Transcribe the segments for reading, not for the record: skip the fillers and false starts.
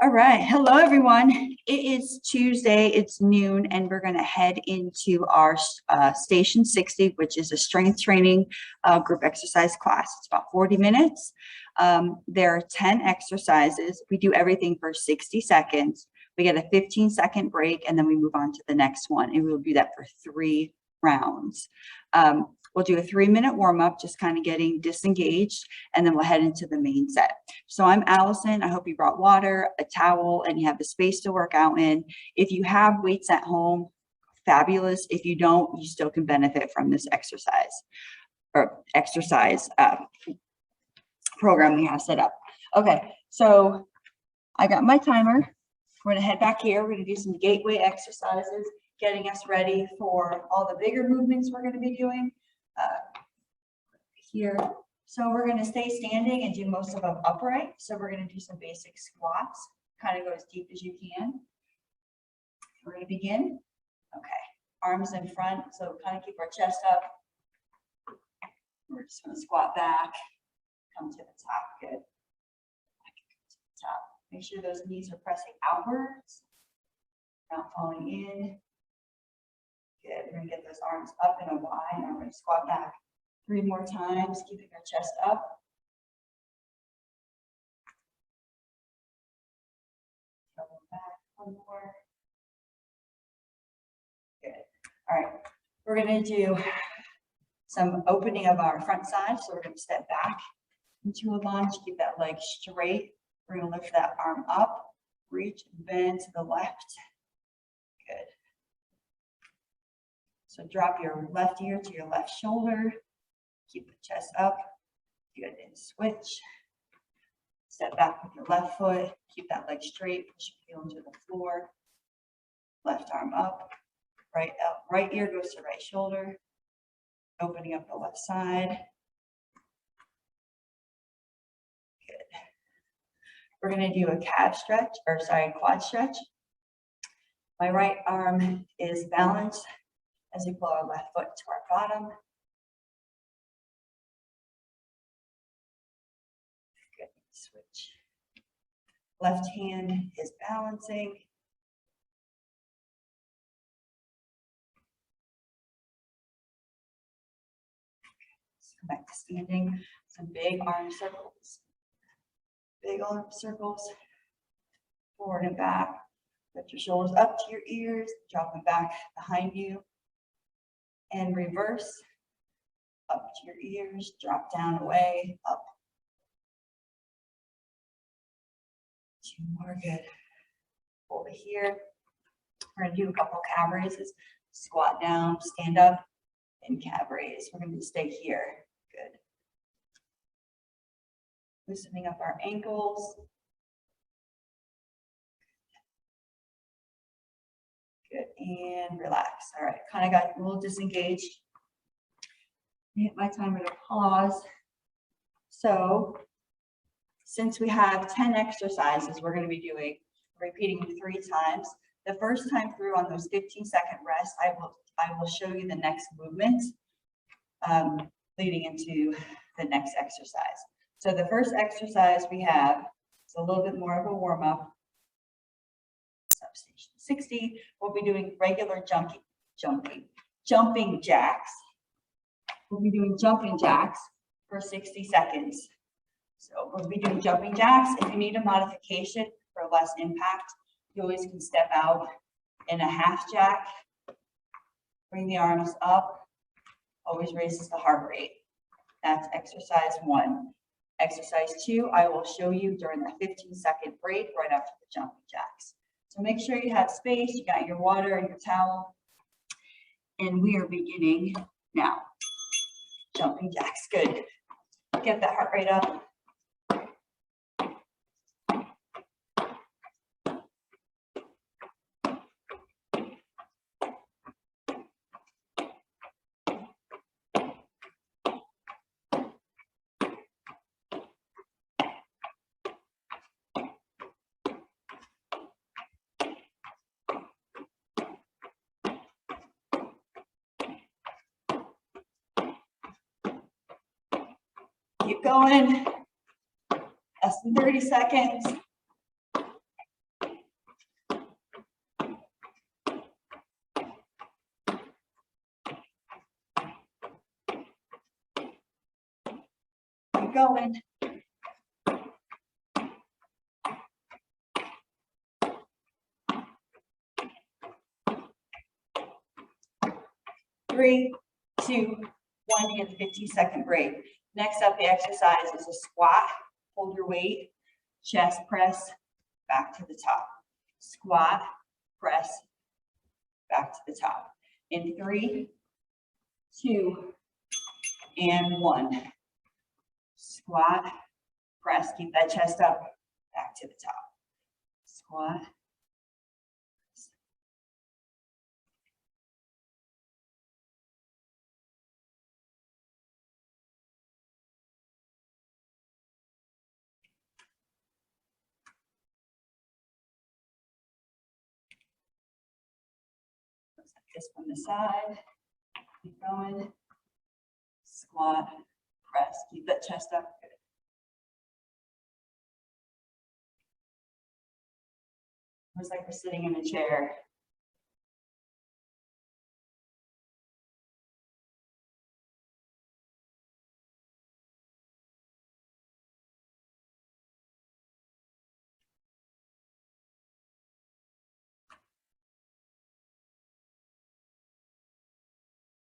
All right. Hello, everyone. It is Tuesday. It's noon, and we're going to head into our Station 60, which is a strength training group exercise class. It's about 40 minutes. There are 10 exercises. We do everything for 60 seconds. We get a 15-second break, and then we move on to the next one. And we'll do that for 3 rounds. We'll do a 3-minute warm-up, just kind of getting disengaged, and then we'll head into the main set. So I'm Allison. I hope you brought water, a towel, and you have the space to work out in. If you have weights at home, fabulous. If you don't, you still can benefit from this exercise program we have set up. Okay, so I got my timer. We're gonna head back here. We're gonna do some gateway exercises, getting us ready for all the bigger movements we're gonna be doing here. So we're going to stay standing and do most of them upright. So we're going to do some basic squats, kind of go as deep as you can. We're going to begin. Okay, arms in front, so kind of keep our chest up. We're just going to squat back, come to the top. Good. To the top. Make sure those knees are pressing outwards, not falling in. Good. We're going to get those arms up in a Y. Now we're going to squat back 3 more times, keeping our chest up. Double back 1 more. Good. All right. We're going to do some opening of our front side. So we're going to step back into a lunge, keep that leg straight. We're going to lift that arm up, reach and bend to the left. Good. So drop your left ear to your left shoulder. Keep the chest up. Good. And switch. Step back with your left foot. Keep that leg straight. Push your heel into the floor. Left arm up. Right up. Right ear goes to right shoulder. Opening up the left side. Good. We're going to do a calf stretch, or sorry, quad stretch. My right arm is balanced as we pull our left foot to our bottom. Good. Switch. Left hand is balancing. Let's come back to standing. Some big arm circles. Big arm circles. Forward and back. Lift your shoulders up to your ears. Drop them back behind you. And reverse. Up to your ears. Drop down, away, up. 2 more. Good. Over here. We're going to do a couple calf raises. Squat down, stand up, and calf raise. We're going to stay here. Good. Loosening up our ankles. Good. And relax. All right. Kind of got a little disengaged. Hit my timer to pause. So since we have 10 exercises, we're going to be doing repeating 3 times. The first time through on those 15-second rests, I will show you the next movement leading into the next exercise. So the first exercise we have is a little bit more of a warm-up. Substation 60, we'll be doing regular jumping jacks. We'll be doing jumping jacks for 60 seconds. So we'll be doing jumping jacks. If you need a modification for less impact, you always can step out in a half jack. Bring the arms up. Always raises the heart rate. That's exercise 1. Exercise 2, I will show you during the 15-second break right after the jumping jacks. So make sure you have space. You got your water and your towel. And we are beginning now. Jumping jacks. Good. Get that heart rate up. Keep going. Less than 30 seconds. Keep going. Three, 2, 1, you get the 15-second break. Next up, the exercise is a squat. Hold your weight, chest press, back to the top. Squat, press, back to the top. In 3, 2, and 1. Squat, press, keep that chest up, back to the top. Squat. This from the side, keep going, squat, press, keep that chest up. Looks like we're sitting in a chair.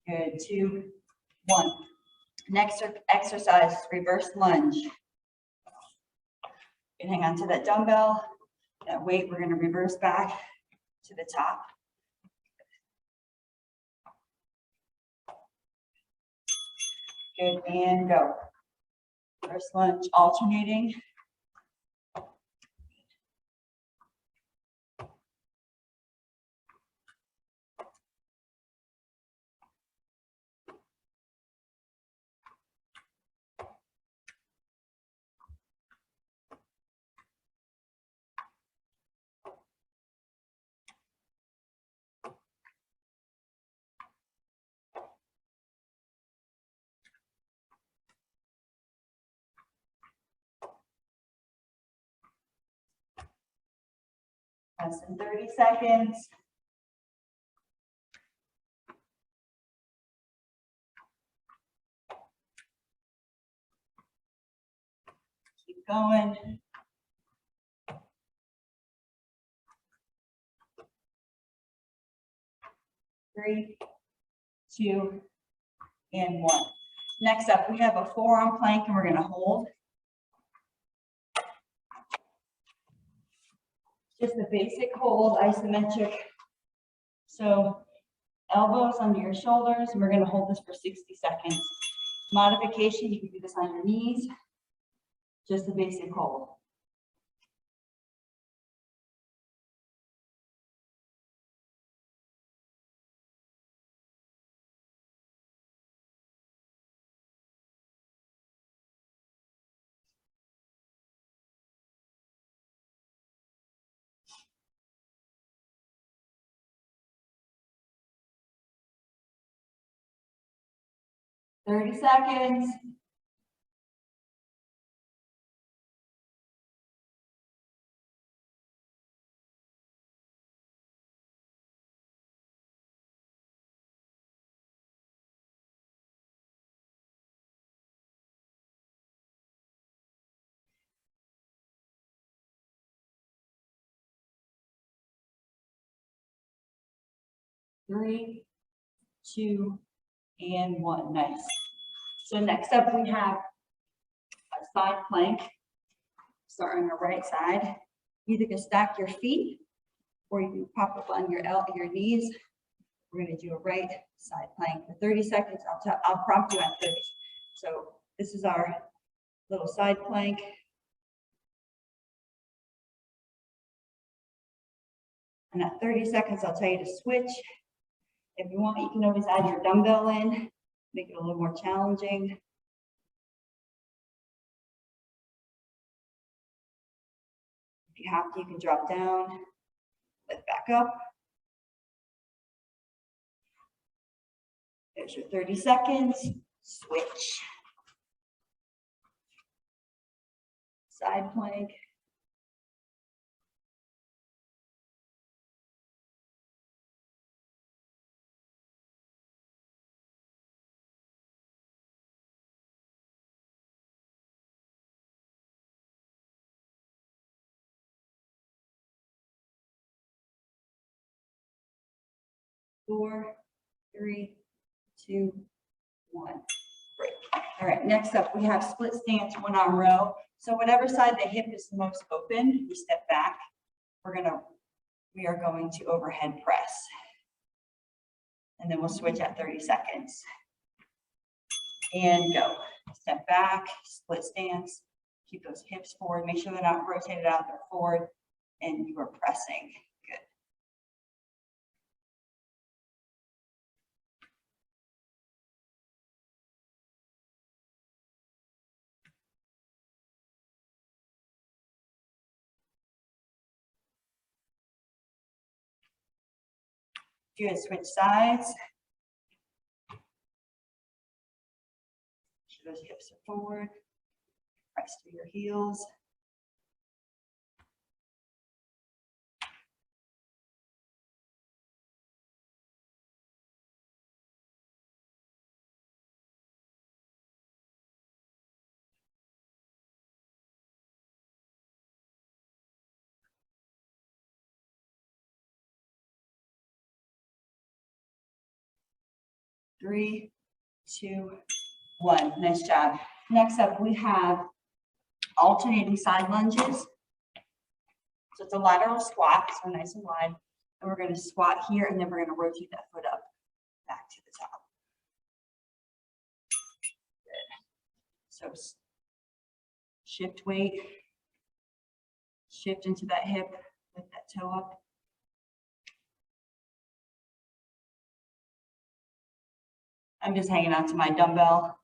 Good, 2, 1. Next exercise is reverse lunge. You can hang on to that dumbbell, that weight, we're gonna reverse back to the top. Good, and go. Reverse lunge, alternating. Less than 30 seconds. Keep going. Three, 2, and 1. Next up, we have a forearm plank and we're going to hold. Just a basic hold, isometric. So elbows under your shoulders, and we're going to hold this for 60 seconds. Modification, you can do this on your knees. Just a basic hold. Thirty seconds. Three, 2, and 1. Nice. So next up we have a side plank. Start on the right side. You either can stack your feet or you can pop up on your knees. We're going to do a right side plank for 30 seconds. I'll prompt you at 30. So this is our little side plank. And at 30 seconds, I'll tell you to switch. If you want, you can always add your dumbbell in, make it a little more challenging. If you have to, you can drop down, lift back up. There's your 30 seconds, switch. Side plank. 4, 3, 2, 1. Great. All right, next up, we have split stance, one arm row. So whatever side the hip is the most open, we step back. We are going to overhead press. And then we'll switch at 30 seconds. And go. Step back, split stance. Keep those hips forward. Make sure they're not rotated out, they're forward. And you are pressing. Good. Good. Switch sides. Those hips are forward. Press through your heels. Three, 2, 1. Nice job. Next up, we have alternating side lunges. So it's a lateral squat, so nice and wide. And we're going to squat here, and then we're going to rotate that foot up back to the top. Good. So shift weight, shift into that hip, lift that toe up. I'm just hanging on to my dumbbell.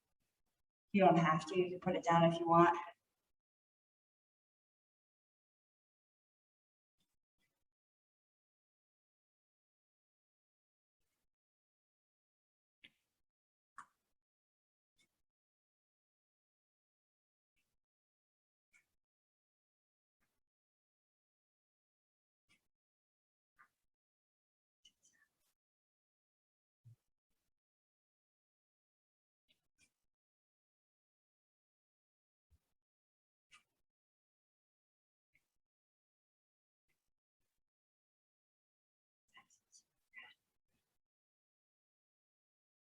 You don't have to, you can put it down if you want.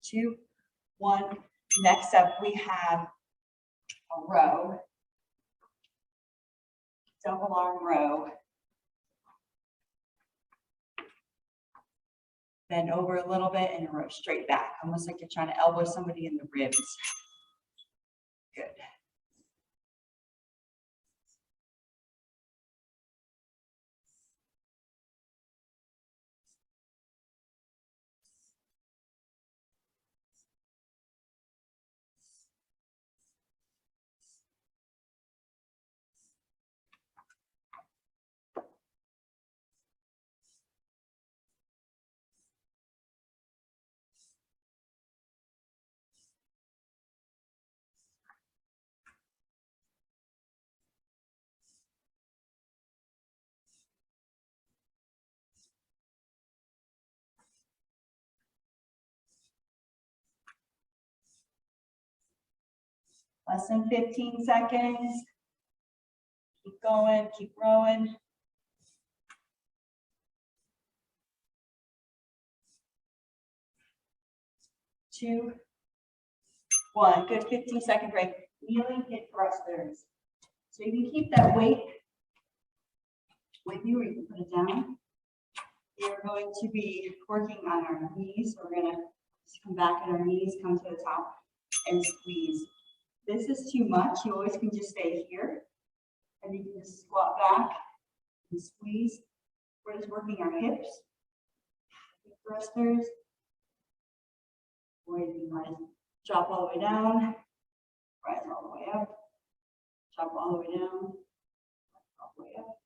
Two, 1. Next up, we have a row, double arm row. Bend over a little bit and row straight back, almost like you're trying to elbow somebody in the ribs. Good. Less than 15 seconds. Keep going, keep rowing. Two, 1. Good. 15-second break. Kneeling hip thrusters. So you can keep that weight with you, or you can put it down. We're going to be working on our knees. We're going to just come back at our knees, come to the top, and squeeze. This is too much. You always can just stay here, and you can just squat back and squeeze. We're just working our hips, hip thrusters. Or you might drop all the way down, rise all the way up, drop all the way down, all the way up.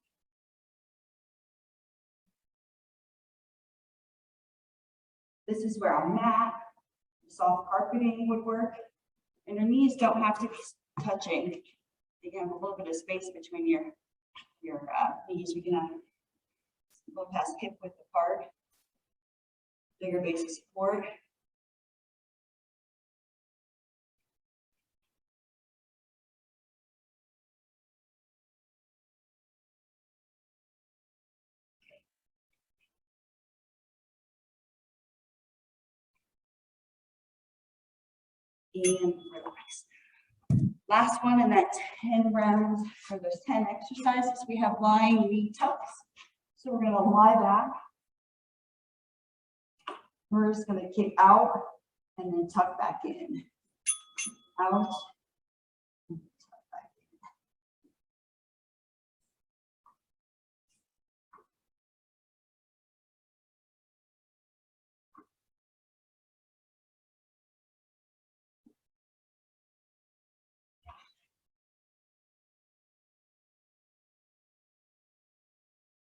This is where our mat, soft carpeting would work. And your knees don't have to be touching. You can have a little bit of space between your knees. We can have a little past hip width apart, bigger base of support. and relax. Last one in that 10 rounds, or those 10 exercises, we have lying knee tucks. So we're gonna lie back. We're just gonna kick out and then tuck back in. Out. Tuck back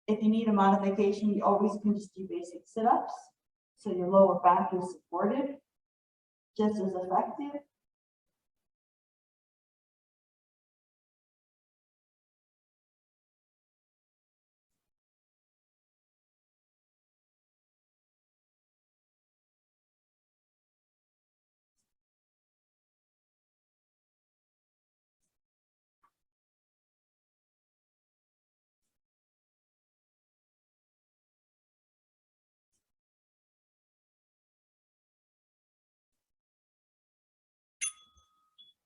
in. If you need a modification, you always can just do basic sit-ups. So your lower back is supported, just as effective.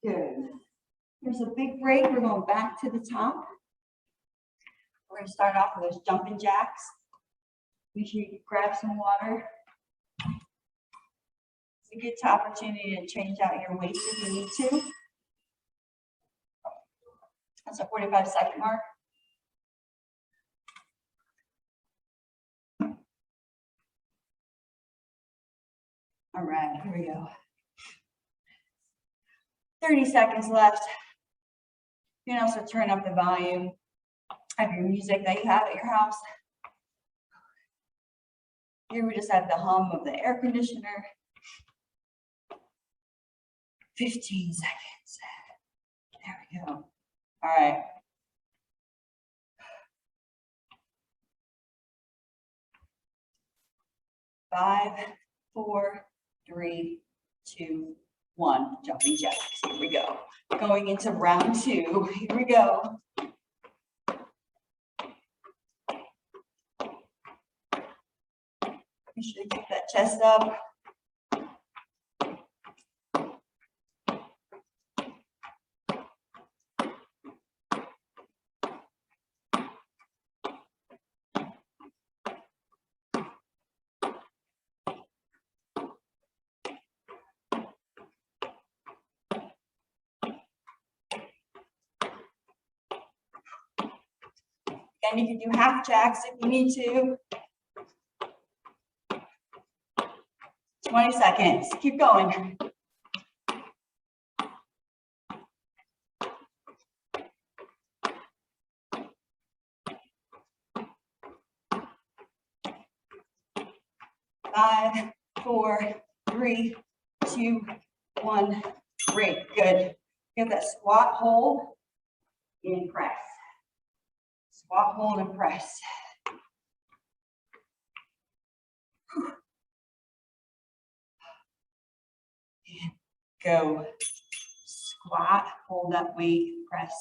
Good. Here's a big break. We're going back to the top. We're going to start off with those jumping jacks. Make sure you grab some water. It's a good opportunity to change out your weights if you need to. That's a 45-second mark. All right, here we go. 30 seconds left. You can also turn up the volume of your music that you have at your house. Here we just have the hum of the air conditioner. 15 seconds. There we go. All right. Five, 4, 3, 2, 1. Jumping jacks. Here we go. Going into round 2. Here we go. Make sure you keep that chest up. And you can do half jacks if you need to. 20 seconds. Keep going. Five, 4, 3, 2, 1. Great. Good. Get that squat, hold, and press. Squat, hold, and press. And go. Squat, hold that weight, press.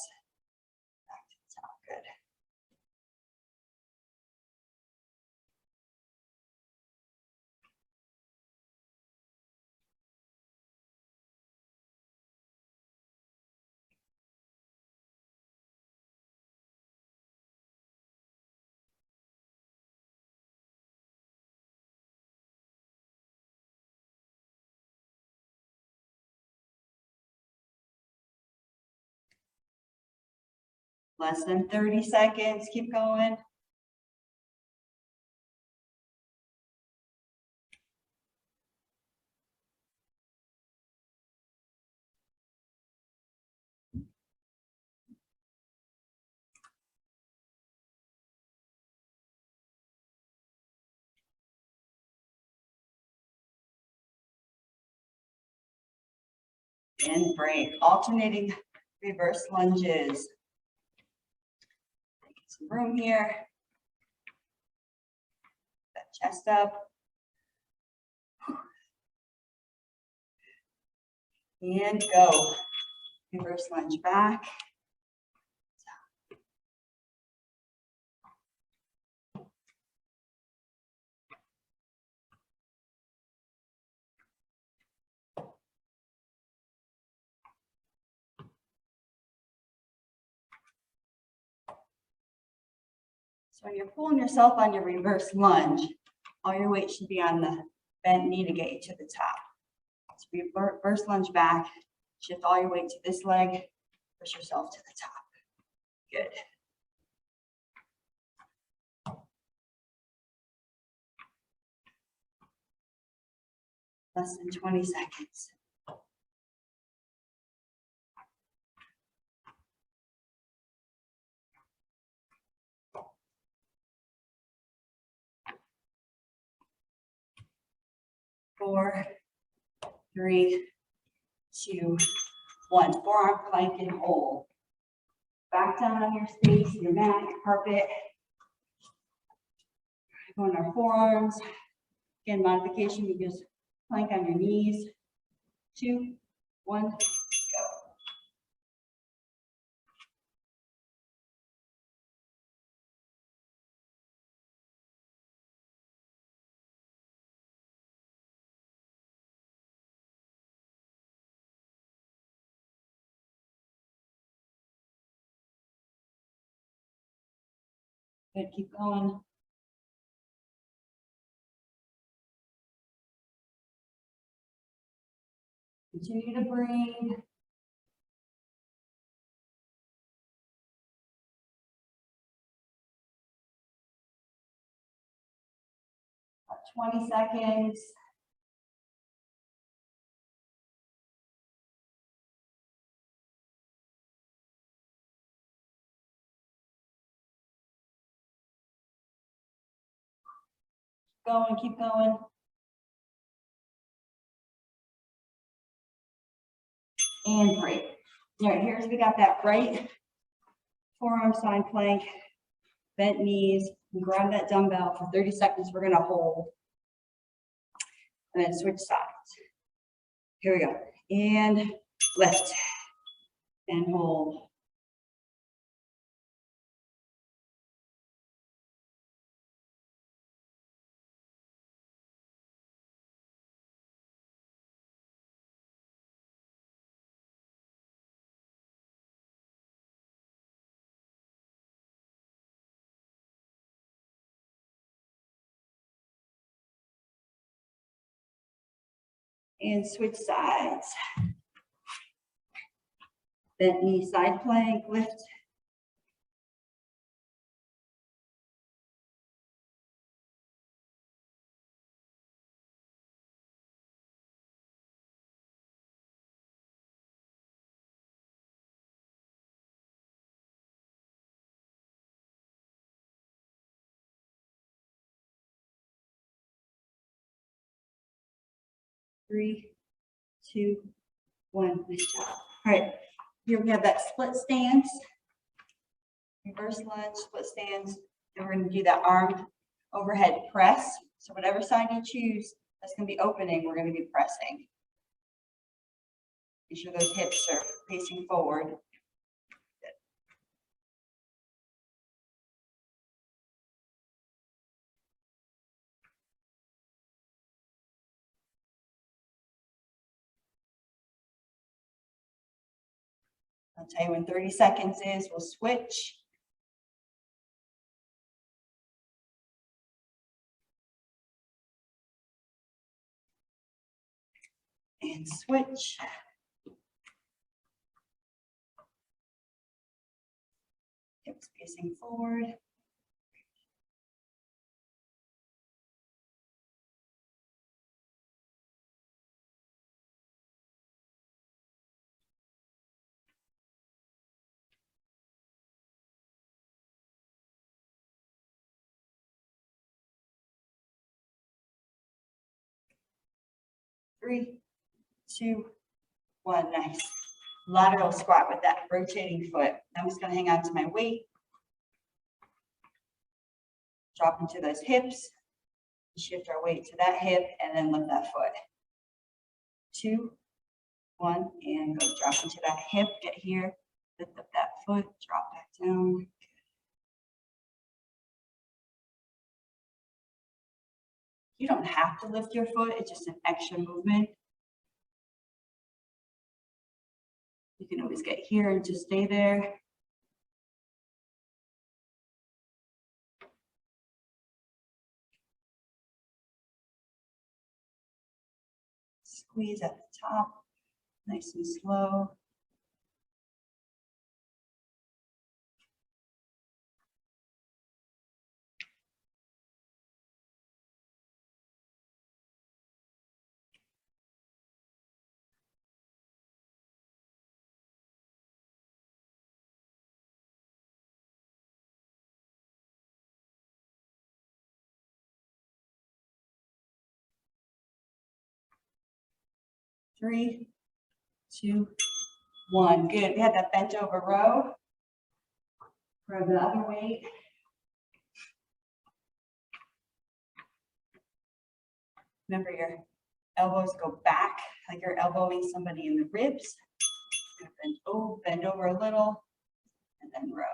Back to the top. Good. Less than 30 seconds. Keep going. And break. Alternating reverse lunges. Get some room here. That chest up. And go. Reverse lunge back. So when you're pulling yourself on your reverse lunge, all your weight should be on the bent knee to get you to the top. So reverse lunge back, shift all your weight to this leg, push yourself to the top. Good. Less than 20 seconds. Four, three, two, one. Forearm plank and hold. Back down on your space, your mat, your carpet. Go on our forearms. Again, modification, you just plank on your knees. 2, 1, go. Good, keep going. Continue to breathe. About 20 seconds. Going, keep going. And break. All right, here's we got that right forearm side plank, bent knees, and grab that dumbbell for 30 seconds. We're gonna hold. And then switch sides. Here we go. And lift. And hold. And switch sides. Bent knee side plank, lift. Three, two, one. Nice job. All right, here we have that split stance. Reverse lunge, split stance. And we're going to do that arm overhead press. So whatever side you choose, that's going to be opening, we're going to be pressing. Make sure those hips are facing forward. Good. I'll tell you when 30 seconds is, we'll switch. And switch. Hips facing forward. Three, two, one. Nice. Lateral squat with that rotating foot. I'm just going to hang on to my weight. Drop into those hips. Shift our weight to that hip and then lift that foot. 2, 1, and go drop into that hip. Get here. Lift up that foot. Drop back down. You don't have to lift your foot. It's just an extra movement. You can always get here and just stay there. Squeeze at the top, nice and slow. Three, two, one. Good. We had that bent over row. Grab the other weight. Remember, your elbows go back like you're elbowing somebody in the ribs. Bend over a little, and then row.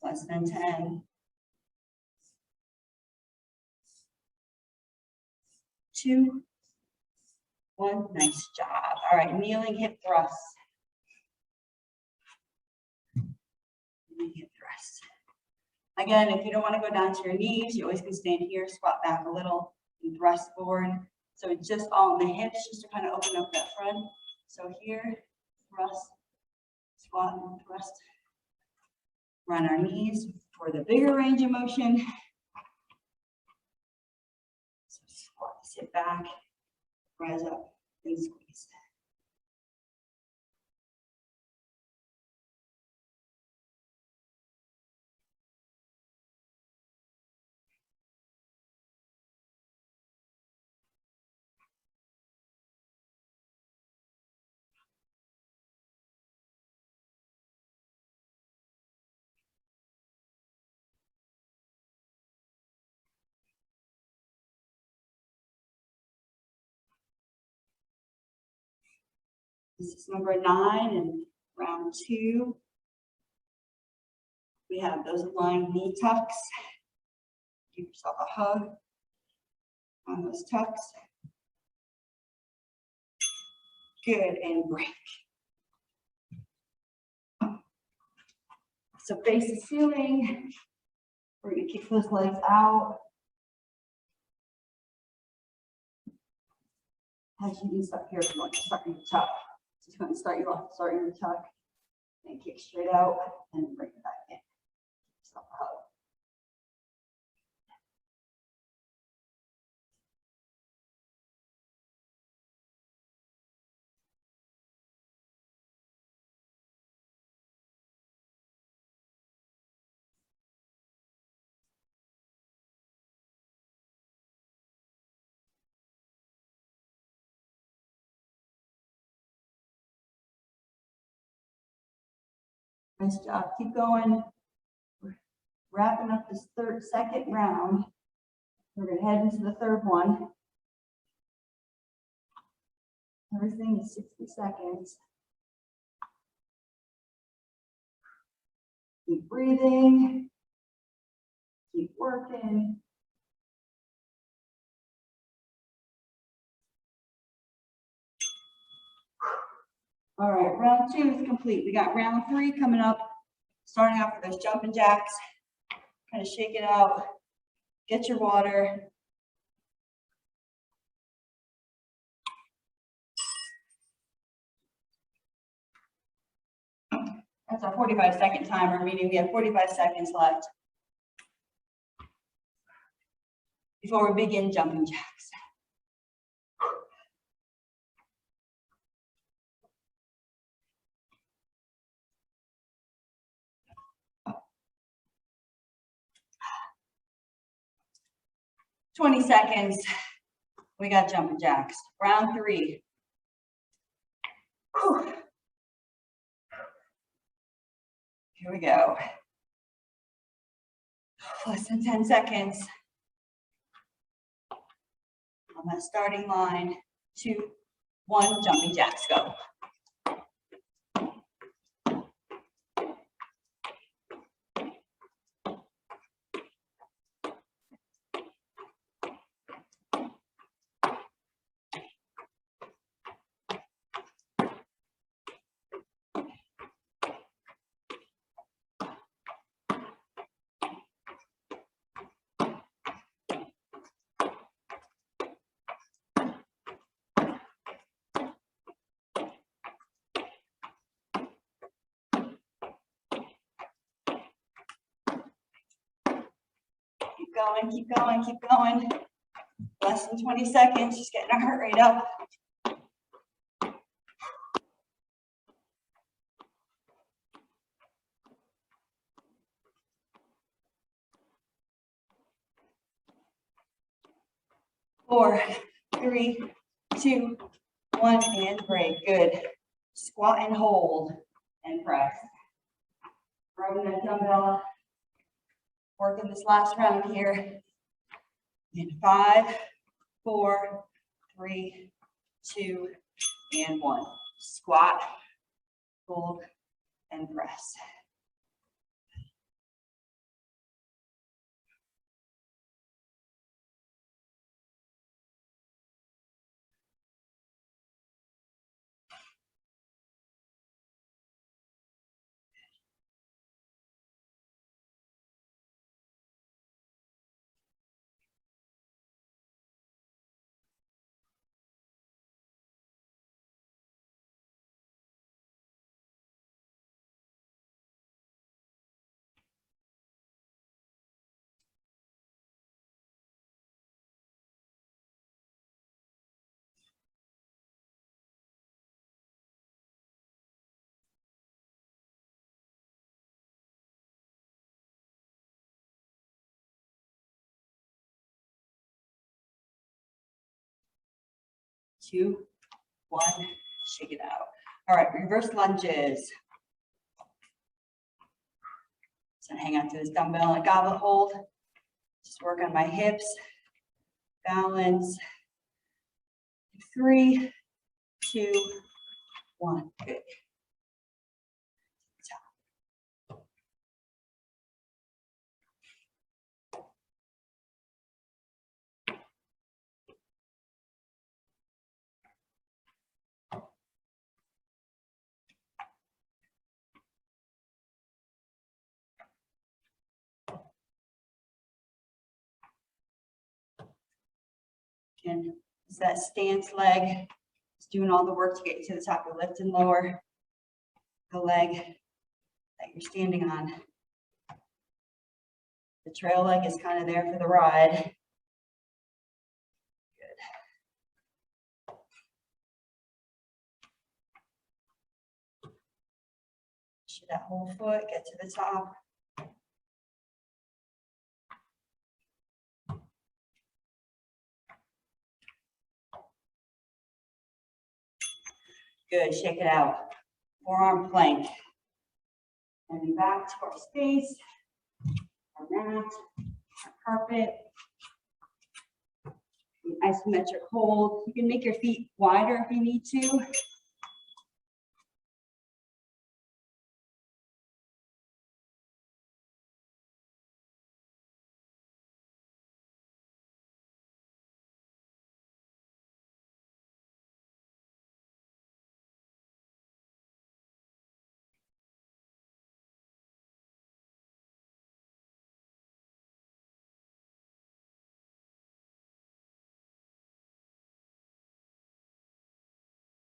Less than 10. 2, 1. Nice job. All right, kneeling hip thrusts. Kneeling hip thrusts. Again, if you don't want to go down to your knees, you always can stand here, squat back a little, and thrust forward. So it's just all in the hips, just to kind of open up that front. So here, thrust, squat, and thrust. Run our knees for the bigger range of motion. So squat, sit back, rise up, and squeeze. This is number 9 and round 2. We have those aligned knee tucks. Give yourself a hug on those tucks. Good, and break. So face the ceiling. We're going to kick those legs out. As you can start here, if you want to start in your tuck. Just going to start you off, start in your tuck, and kick straight out, and then bring it back in. So hug. Nice job. Keep going. We're wrapping up this second round. We're going to head into the third one. Everything is 60 seconds. Keep breathing. Keep working. All right, round 2 is complete. We got round 3 coming up. Starting off with those jumping jacks. Kind of shake it out. Get your water. That's our 45-second timer, meaning we have 45 seconds left before we begin jumping jacks. "20 seconds. We got jumping jacks. Round 3. Whew. Here we go. Less than 10 seconds. On that starting line. 2, 1, jumping jacks, go. Keep going, keep going, keep going. Less than 20 seconds, just getting our heart rate up. Four, 3, 2, 1, and break. Good. Squat and hold and press. Rubbing that dumbbell. Working this last round here. In 5, 4, 3, 2, and 1. Squat, hold, and press. Two, 1, shake it out. All right, reverse lunges. So hang on to this dumbbell and goblet hold. Just work on my hips. Balance. 3, 2, 1. Good. And it's that stance leg. It's doing all the work to get you to the top. You lift and lower the leg that you're standing on. The trail leg is kind of there for the ride. Good. Push that whole foot, get to the top. Good, shake it out. Forearm plank. And back to our space, our mat, our carpet. An isometric hold. You can make your feet wider if you need to.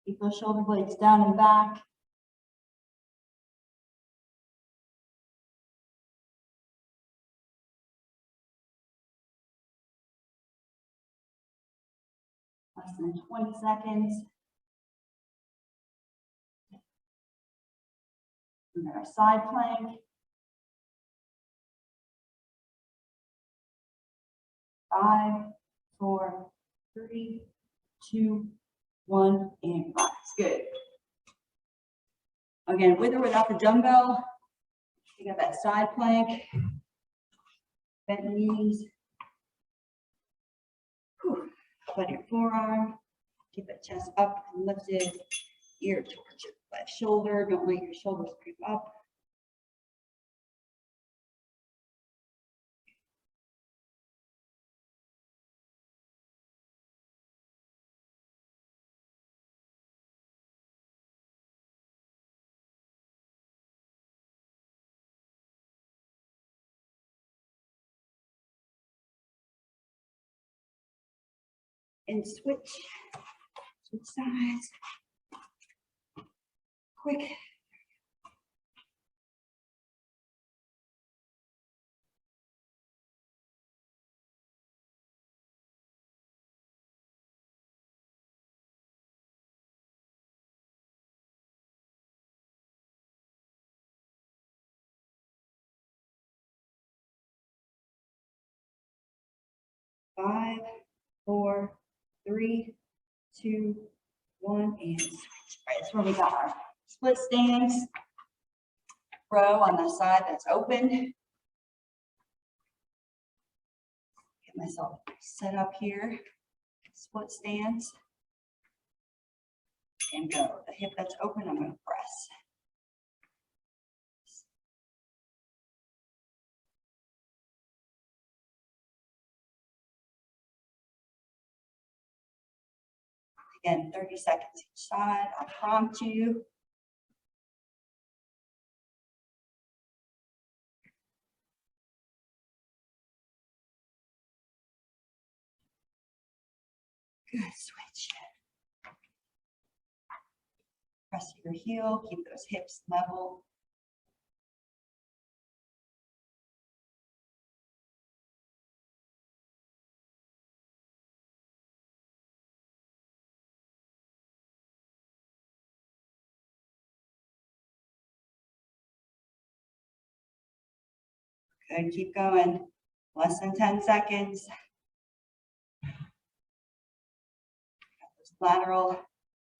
Keep those shoulder blades down and back. Less than 20 seconds. And then our side plank. 5, 4, 3, 2, 1, and rise. Good. Again, with or without the dumbbell, you got that side plank, bent knees. Whew. Let your forearm, keep that chest up and lifted, ear towards your left shoulder. Don't let your shoulders creep up. And switch sides. Quick. Five, 4, 3, 2, 1, and switch. All right, that's where we got our split stance. Row on the side that's open. Get myself set up here. Split stance. And go. The hip that's open, I'm going to press. Again, 30 seconds each side. I'll prompt you. Good, switch. Press your heel, keep those hips level. Good, keep going. Less than 10 seconds. Lateral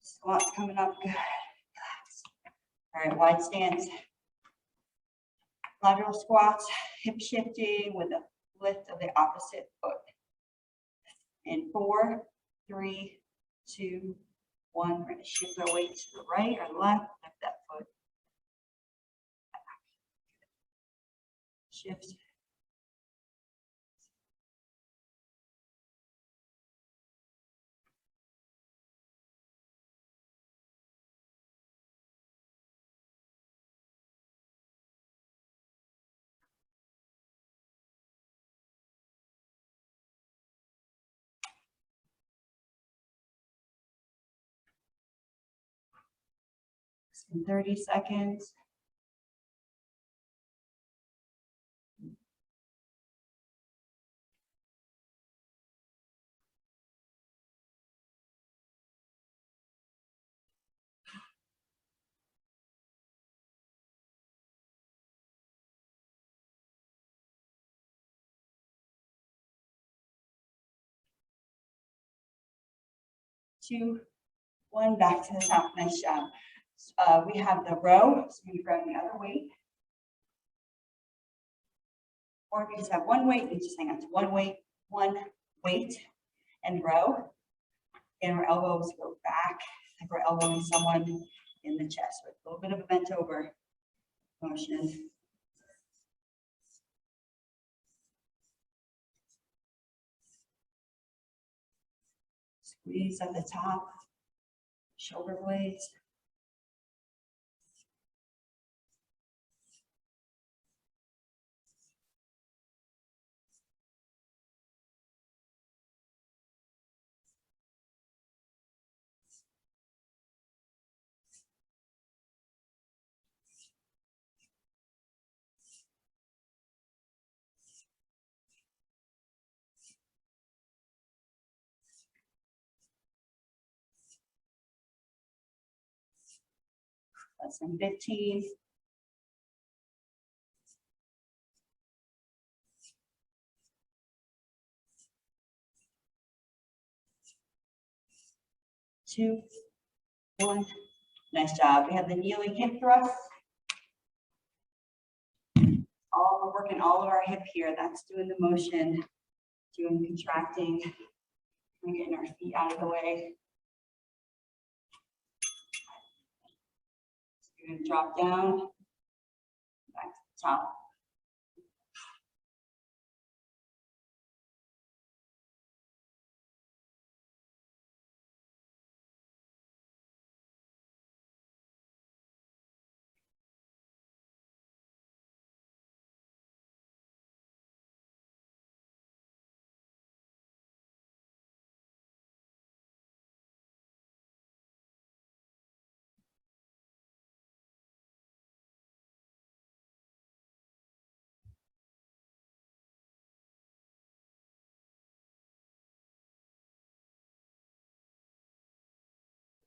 squats coming up. Good. Relax. All right, wide stance. Lateral squats, hip shifting with a lift of the opposite foot. In 4, 3, 2, 1. We're going to shift our weight to the right or left. Lift that foot. Shift. In 30 seconds. Two, 1, back to the top. Nice job. We have the row, so you grab the other weight. Or if you just have one weight, you just hang on to one weight and row. And our elbows go back, like we're elbowing someone in the chest with a little bit of a bent over motion. Squeeze at the top, shoulder blades. Less than 15. 2, 1. Nice job. We have the kneeling hip thrust. We're working all of our hip here. That's doing the motion, doing contracting, and getting our feet out of the way. So you're gonna drop down, back to the top.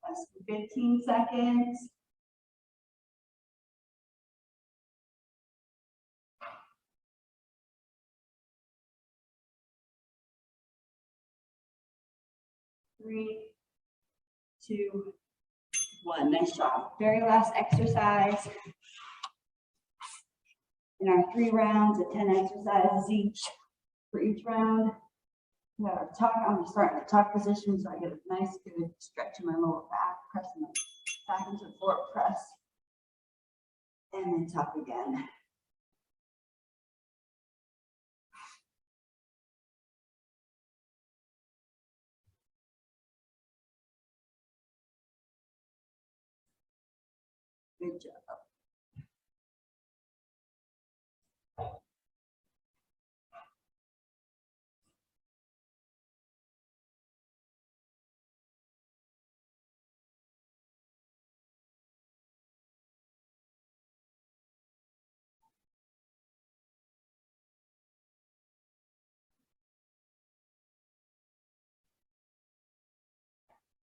Less than 15 seconds. Three, 2, 1. Nice job. Very last exercise. In our 3 rounds of 10 exercises each for each round. We have our tuck. I'm starting the tuck position so I get a nice good stretch in my lower back, pressing my back into the forward press. And then tuck again. Good job.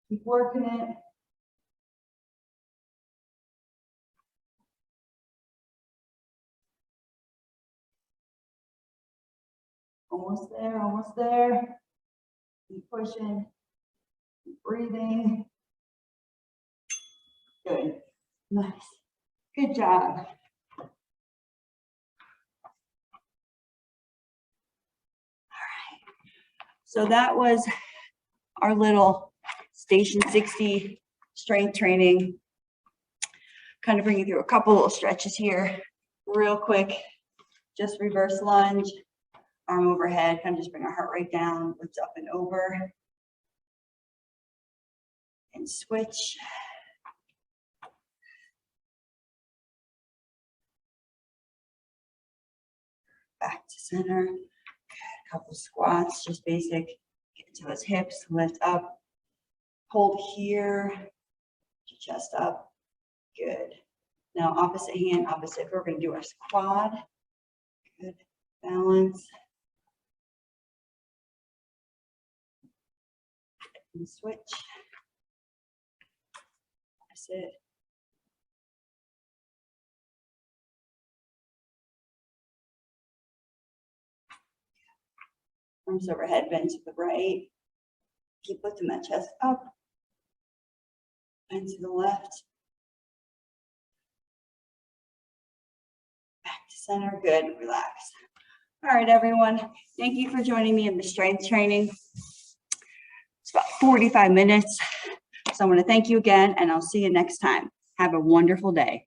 Keep working it. Almost there, almost there. Keep pushing, keep breathing. Good, nice, good job. All right, so that was our little Station 60 strength training. Kind of bring you through a couple little stretches here real quick. Just reverse lunge, arm overhead, kind of just bring our heart rate down, lift up and over. And switch. Back to center. Good. A couple squats, just basic. Get to those hips, lift up. Hold here. Your chest up. Good. Now opposite hand, opposite. We're going to do our quad. Good. Balance. And switch. That's it. Arms overhead, bend to the right. Keep lifting that chest up. Bend to the left. Back to center. Good. Relax. All right, everyone. Thank you for joining me in the strength training. It's about 45 minutes. So I want to thank you again, and I'll see you next time. Have a wonderful day.